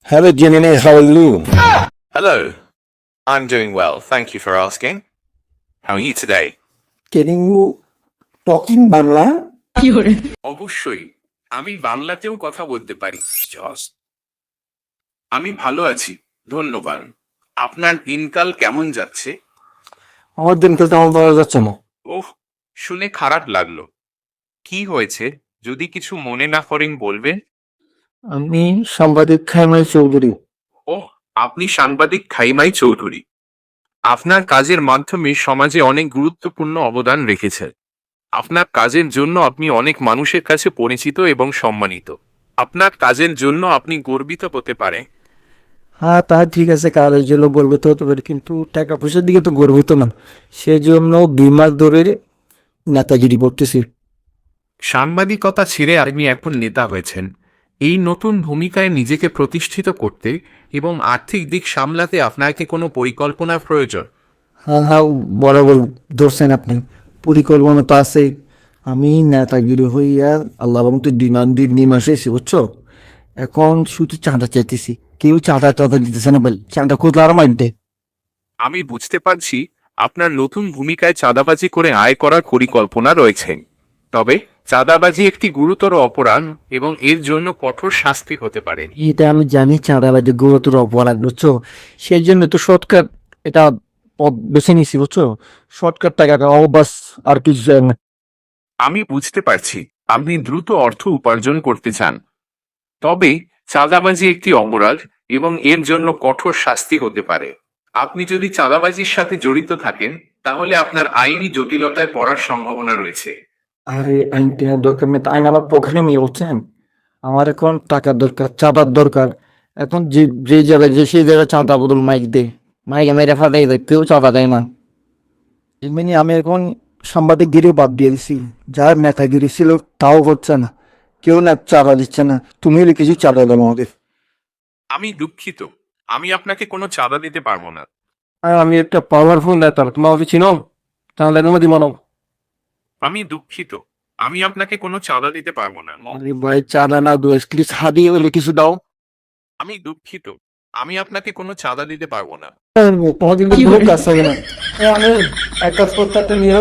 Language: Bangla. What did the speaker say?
Hello, Jenny. How are you? Hello. I'm doing well. Thank you for asking. How are you today? Can you talking Bangla? অবশ্যই আমি বাংলাতেও কথা বলতে পারি। Just আমি ভালো আছি, ধন্যবাদ। আপনার দিনকাল কেমন যাচ্ছে? আমার দিনকাল তেমন পাওয়া যাচ্ছে না। ওহ, শুনে খারাপ লাগলো। কি হয়েছে? যদি কিছু মনে না করেন বলবেন। আমি সাংবাদিক খাইমাই চৌধুরী। ওহ, আপনি সাংবাদিক খাইমাই চৌধুরী। আপনার কাজের মাধ্যমে সমাজে অনেক গুরুত্বপূর্ণ অবদান রেখেছেন। আপনার কাজের জন্য আপনি অনেক মানুষের কাছে পরিচিত এবং সম্মানিত। আপনার কাজের জন্য আপনি গর্বিত হতে পারে। হ্যাঁ, তা ঠিক আছে, কাজের জন্য গর্বিত হতে পারি, কিন্তু টাকা পয়সার দিকে তো গর্বিত না। সেজন্য 2 মাস ধরে নেতাগিরি করতেছি। সাংবাদিকতা ছেড়ে আপনি এখন নেতা হয়েছেন। এই নতুন ভূমিকায় নিজেকে প্রতিষ্ঠিত করতে এবং আর্থিক দিক সামলাতে আপনাকে কোনো পরিকল্পনার প্রয়োজন। হ্যাঁ হ্যাঁ, বরাবর ধরছেন আপনি। পরিকল্পনা তো আছে। আমি নেতাগিরি হইয়া আল্লাহ তো দিন মাসে এসে, বুঝছো? এখন শুধু চাঁদা চাইতেছি, কেউ চাঁদা দিতেছে না, বল চাঁদা খুঁজলে আর মাইতে। আমি বুঝতে পারছি আপনার নতুন ভূমিকায় চাঁদাবাজি করে আয় করার পরিকল্পনা রয়েছে। তবে চাঁদাবাজি একটি গুরুতর অপরাধ এবং এর জন্য কঠোর শাস্তি হতে পারে। এটা আমি জানি, চাঁদাবাজি গুরুতর অপরাধ, বুঝছো? সেই জন্য তো শর্টকাট এটা পথ বেছে নিছি, বুঝছো? শর্টকাট টাকা বাস, আর কিছু চাই না। আমি বুঝতে পারছি আপনি দ্রুত অর্থ উপার্জন করতে চান। তবে চাঁদাবাজি একটি অপরাধ এবং এর জন্য কঠোর শাস্তি হতে পারে। আপনি যদি চাঁদাবাজির সাথে জড়িত থাকেন তাহলে আপনার আইনি জটিলতায় পড়ার সম্ভাবনা রয়েছে। আরে আইন টেনের দরকার নেই, আইন আমার পকেটে নিয়ে বলছেন। আমার এখন টাকার দরকার, চাঁদার দরকার। এখন যে যে জায়গায় যে সেই জায়গায় চাঁদা বদল মাইক দে, মাইকে মেরে ফাটাই দেয়, কেউ চাঁদা দেয় না। এমনি আমি এখন সাংবাদিকগিরিও বাদ দিয়ে দিছি। যার নেতাগিরি ছিল তাও করছে না, কেউ না চাঁদা দিচ্ছে না। তুমি হলে কিছু চাঁদা দেবো আমাদের। আমি দুঃখিত, আমি আপনাকে কোনো চাঁদা দিতে পারবো না। আর আমি একটা পাওয়ারফুল নেতা, তোমার অফিস চিনো? তাহলে তুমি দিব না। আমি দুঃখিত, আমি আপনাকে কোনো চাঁদা দিতে পারবো না। আরে ভাই, চাঁদা না দু প্লিজ, হাদিয়ে হলে কিছু দাও। আমি দুঃখিত, আমি আপনাকে কোনো চাঁদা দিতে পারবো না। তোমার কিন্তু কোনো কাজ থাকে না। আমি এক কাজ করতে নিয়ে